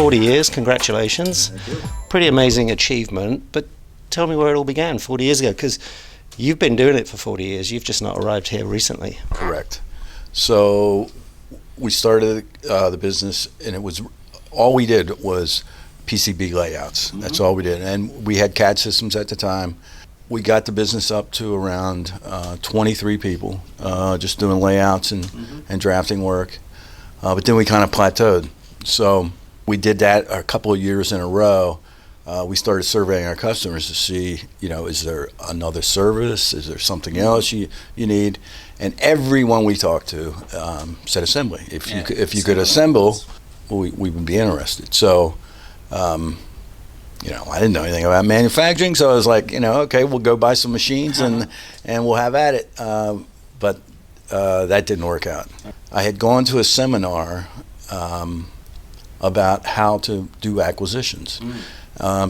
40 years, congratulations. Thank you. Pretty amazing achievement, but tell me where it all began 40 years ago, because you've been doing it for 40 years, you've just not arrived here recently. Correct. So we started the business, and it was all we did was PCB layouts. Mm-hmm. That's all we did, and we had CAD systems at the time. We got the business up to around 23 people, just doing layouts and drafting work. But then we kind of plateaued. So we did that a couple of years in a row. We started surveying our customers to see, is there another service? Is there something else you need? And everyone we talked to said assembly. If you could assemble, we would be interested. So, I didn't know anything about manufacturing, so I was like, okay, we'll go buy some machines and we'll have at it. But that didn't work out. I had gone to a seminar about how to do acquisitions.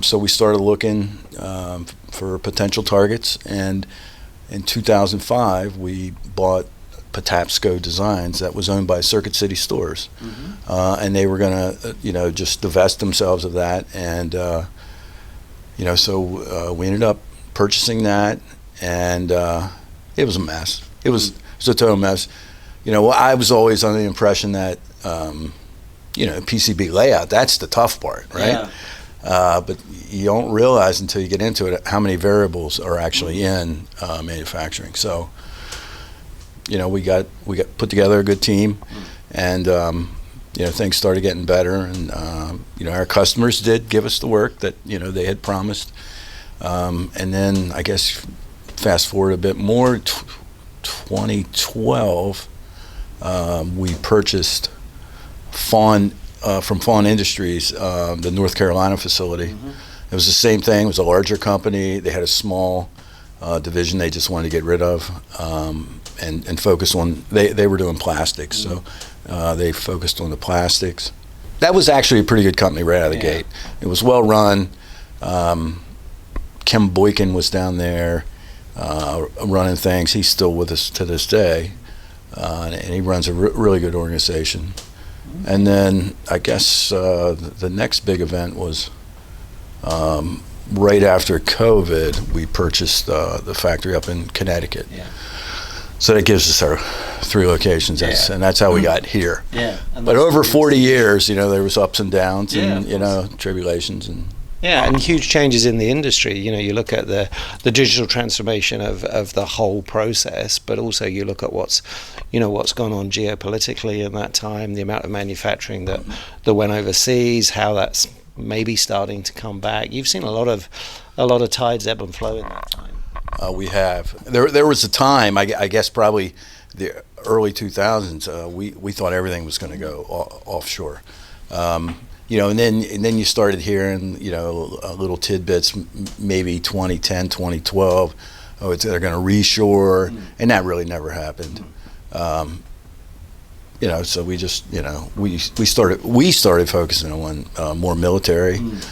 So we started looking for potential targets, and in 2005 we bought Patapsco Designs that was owned by Circuit City Stores, and they were going to just divest themselves of that, and so we ended up purchasing that, and it was a mess. It was a total mess. I was always under the impression that PCB layout, that's the tough part, right? Yeah. But you don't realize until you get into it how many variables are actually in manufacturing. So, we got put together a good team, and things started getting better, and our customers did give us the work that they had promised, and then I guess fast forward a bit more, 2012, we purchased from Fawn Industries, the North Carolina facility. It was the same thing. It was a larger company. They had a small division they just wanted to get rid of, and focus on, they were doing plastics, so they focused on the plastics. That was actually a pretty good company right out of the gate. It was well run. Kim Boykin was down there running things. He's still with us to this day, and he runs a really good organization. And then I guess the next big event was right after COVID, we purchased the factory up in Connecticut. So that gives us our 3 locations, and that's how we got here. But over 40 years, there was ups and downs, and tribulations, and and huge changes in the industry. You look at the digital transformation of the whole process, but also you look at what's gone on geopolitically in that time, the amount of manufacturing that went overseas, how that's maybe starting to come back. You've seen a lot of tides ebb and flow in that time. We have. There was a time, I guess probably the early 2000s, we thought everything was going to go offshore. And then you started hearing, little tidbits, maybe 2010, 2012, they're going to reshore, and that really never happened. So we just, we started focusing on more military, and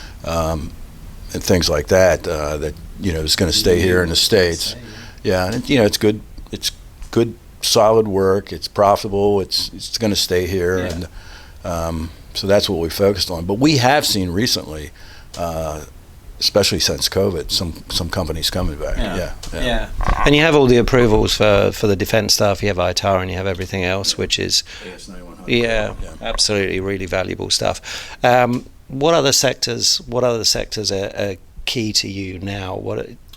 things like that, that is going to stay here in the States. And it's good. It's good, solid work. It's profitable. It's going to stay here, and so that's what we focused on. But we have seen recently, especially since COVID, some companies coming back. And you have all the approvals for the defense stuff. You have ITAR and you have everything else, which is absolutely really valuable stuff. What other sectors are key to you now?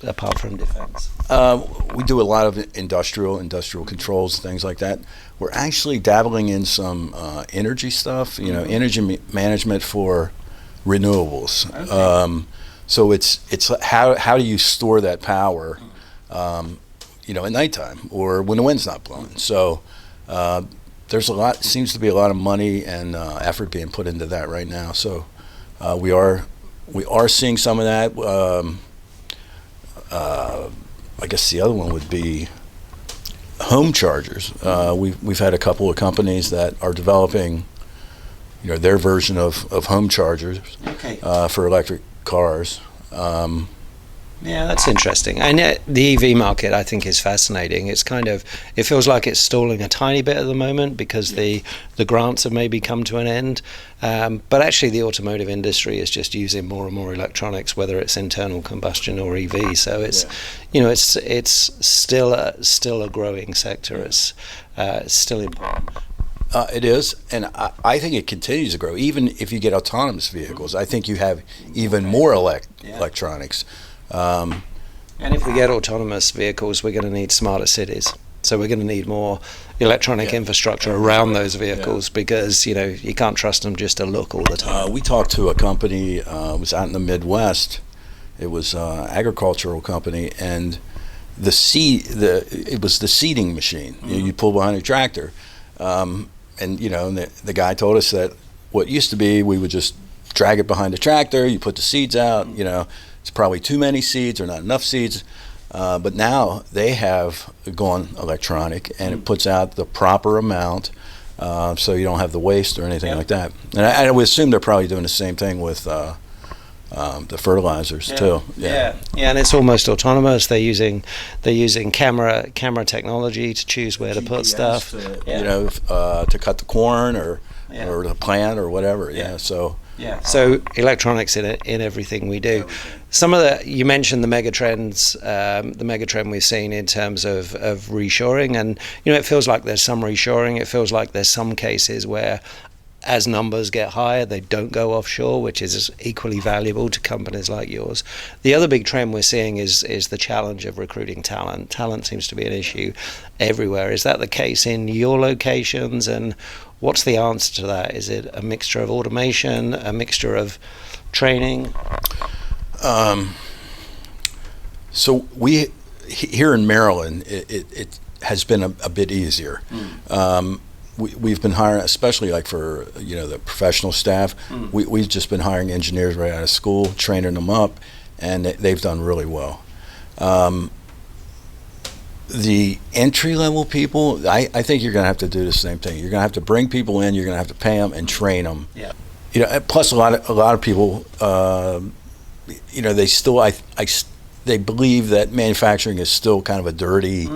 Apart from defense? We do a lot of industrial controls, things like that. We're actually dabbling in some energy stuff, energy management for renewables. Okay. So it's how do you store that power, at nighttime or when the wind's not blowing. So seems to be a lot of money and effort being put into that right now. So we are seeing some of that. I guess the other one would be home chargers. We've had a couple of companies that are developing, their version of home chargers for electric cars. Yeah, that's interesting. And the EV market, I think, is fascinating. It's it feels like it's stalling a tiny bit at the moment because the grants have maybe come to an end. But actually, the automotive industry is just using more and more electronics, whether it's internal combustion or EV. So it's, it's still a growing sector. It's still important. It is, and I think it continues to grow. Even if you get autonomous vehicles, I think you have even more electronics. And if we get autonomous vehicles, we're going to need smarter cities. So we're going to need more electronic infrastructure around those vehicles because, you can't trust them just to look all the time. We talked to a company, it was out in the Midwest. It was an agricultural company, and it was the seeding machine. You pull behind a tractor. And the guy told us that what used to be, we would just drag it behind the tractor, you put the seeds out, it's probably too many seeds or not enough seeds. But now they have gone electronic, and it puts out the proper amount, so you don't have the waste or anything like that. And I would assume they're probably doing the same thing with the fertilizers too. Yeah, and it's almost autonomous. They're using camera technology to choose where to put stuff. To cut the corn or the plant or whatever. So electronics in everything we do. Some of you mentioned the megatrends, the megatrend we've seen in terms of reshoring, and it feels like there's some reshoring. It feels like there's some cases where, as numbers get higher, they don't go offshore, which is equally valuable to companies like yours. The other big trend we're seeing is the challenge of recruiting talent. Talent seems to be an issue everywhere. Is that the case in your locations? And what's the answer to that? Is it a mixture of automation, a mixture of training? So we here in Maryland, it has been a bit easier. We've been hiring, especially like for the professional staff. We've just been hiring engineers right out of school, training them up, and they've done really well. The entry level people, I think you're going to have to do the same thing. You're going to have to bring people in. You're going to have to pay them and train them. Yeah. Plus a lot of people, they still they believe that manufacturing is still kind of a dirty,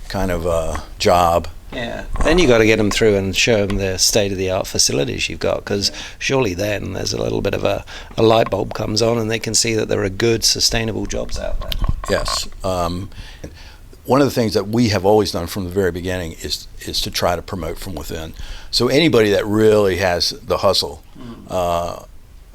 kind of a job. Yeah. Then you got to get them through and show them the state-of-the-art facilities you've got, because surely then there's a little bit of a light bulb comes on and they can see that there are good, sustainable jobs out there. Yes. One of the things that we have always done from the very beginning is to try to promote from within. So anybody that really has the hustle,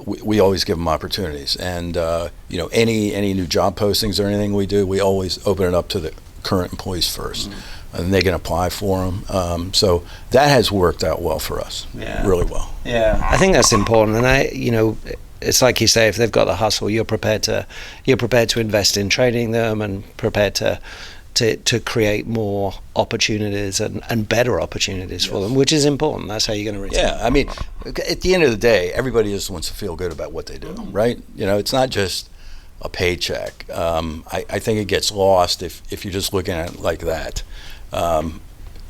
we always give them opportunities. And any new job postings or anything we do, we always open it up to the current employees first. And they can apply for them. So that has worked out well for us, really well. Yeah, I think that's important. And it's like you say, if they've got the hustle, you're prepared to invest in training them and prepared to create more opportunities and better opportunities for them, which is important. That's how you're going to retain. Yeah, I mean, at the end of the day, everybody just wants to feel good about what they do, right? It's not just a paycheck. I think it gets lost if you're just looking at it like that.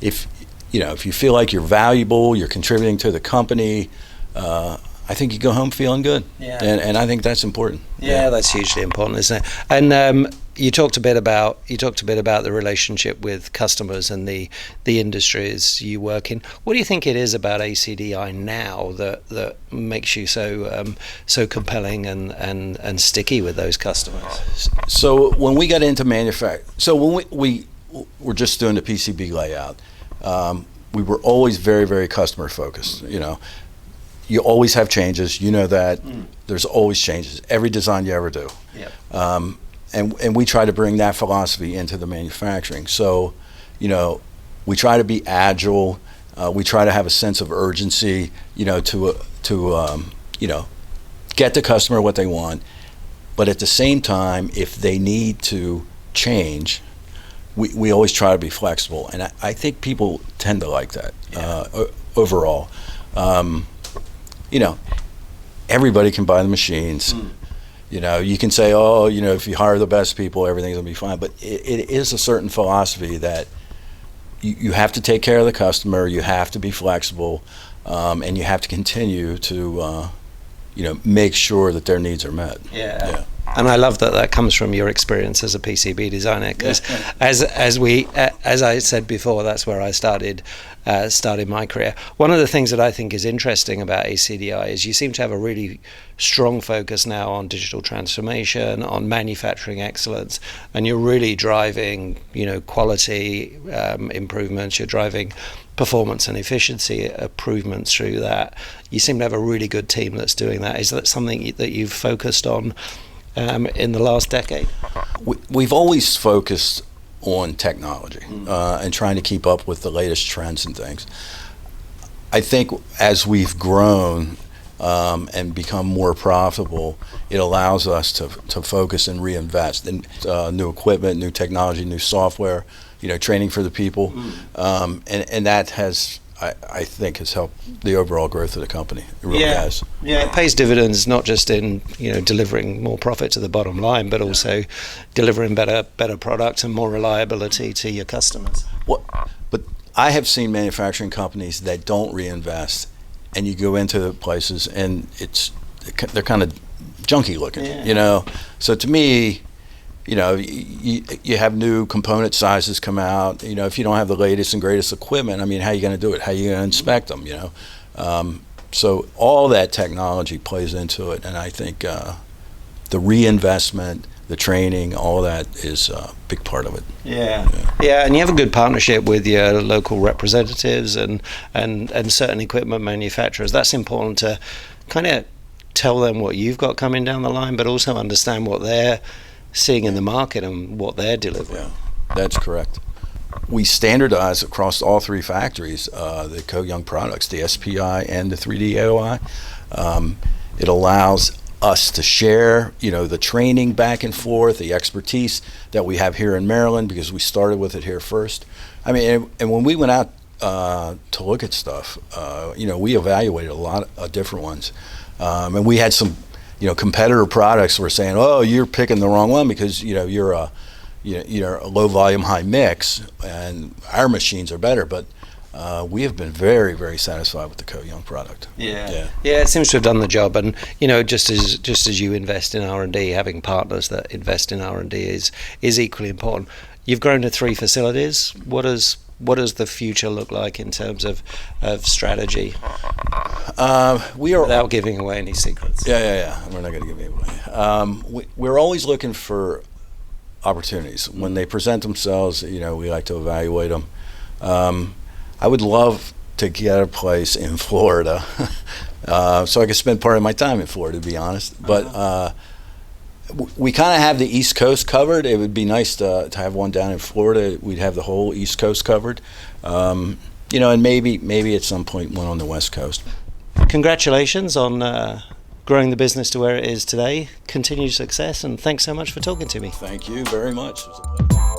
If you feel like you're valuable, you're contributing to the company, I think you go home feeling good. Yeah. And I think that's important. Yeah, that's hugely important, isn't it? And you talked a bit about the relationship with customers and the industries you work in. What do you think it is about ACDi now that makes you so compelling and sticky with those customers? So when we got into manufacturing, so when we were just doing the PCB layout, we were always very, very customer focused. You always have changes. That there's always changes. Every design you ever do. Yep. And we try to bring that philosophy into the manufacturing. So, we try to be agile. We try to have a sense of urgency. To get the customer what they want, but at the same time, if they need to change, we always try to be flexible, and I think people tend to like that overall. Everybody can buy the machines. You can say, if you hire the best people, everything's going to be fine. But it is a certain philosophy that you have to take care of the customer, you have to be flexible, and you have to continue to, make sure that their needs are met. Yeah. And I love that that comes from your experience as a PCB designer, because as I said before, that's where I started my career. One of the things that I think is interesting about ACDi is you seem to have a really strong focus now on digital transformation, on manufacturing excellence, and you're really driving, quality improvements. You're driving performance and efficiency improvements through that. You seem to have a really good team that's doing that. Is that something that you've focused on in the last decade? We've always focused on technology and trying to keep up with the latest trends and things. I think as we've grown and become more profitable, it allows us to focus and reinvest in new equipment, new technology, new software, training for the people, and that has, I think, has helped the overall growth of the company. It really has. Yeah, it pays dividends not just in delivering more profit to the bottom line, but also delivering better products and more reliability to your customers. But I have seen manufacturing companies that don't reinvest, and you go into places and they're kind of junky looking, So to me, you have new component sizes come out. If you don't have the latest and greatest equipment, how are you going to do it? How are you going to inspect them? So all that technology plays into it, and I think the reinvestment, the training, all that is a big part of it. Yeah, and you have a good partnership with your local representatives and certain equipment manufacturers. That's important to kind of tell them what you've got coming down the line, but also understand what they're seeing in the market and what they're delivering. Yeah, that's correct. We standardize across all three factories the Co-Young products, the SPI and the 3D AOI. It allows us to share, the training back and forth, the expertise that we have here in Maryland, because we started with it here first. And when we went out to look at stuff, we evaluated a lot of different ones, and we had some. Competitor products were saying, "Oh, you're picking the wrong one because you're a low volume, high mix, and our machines are better." But we have been very, very satisfied with the Co-Young product. Yeah, it seems to have done the job. And just as you invest in R&D, having partners that invest in R&D is equally important. You've grown to 3 facilities. What does the future look like in terms of strategy? We are, without giving away any secrets. Yeah. We're not going to give it away. We're always looking for opportunities. When they present themselves, we like to evaluate them. I would love to get a place in Florida so I could spend part of my time in Florida, to be honest. But we kind of have the East Coast covered. It would be nice to have one down in Florida. We'd have the whole East Coast covered. And maybe at some point one on the West Coast. Congratulations on growing the business to where it is today. Continued success, and thanks so much for talking to me. Thank you very much. It was a pleasure.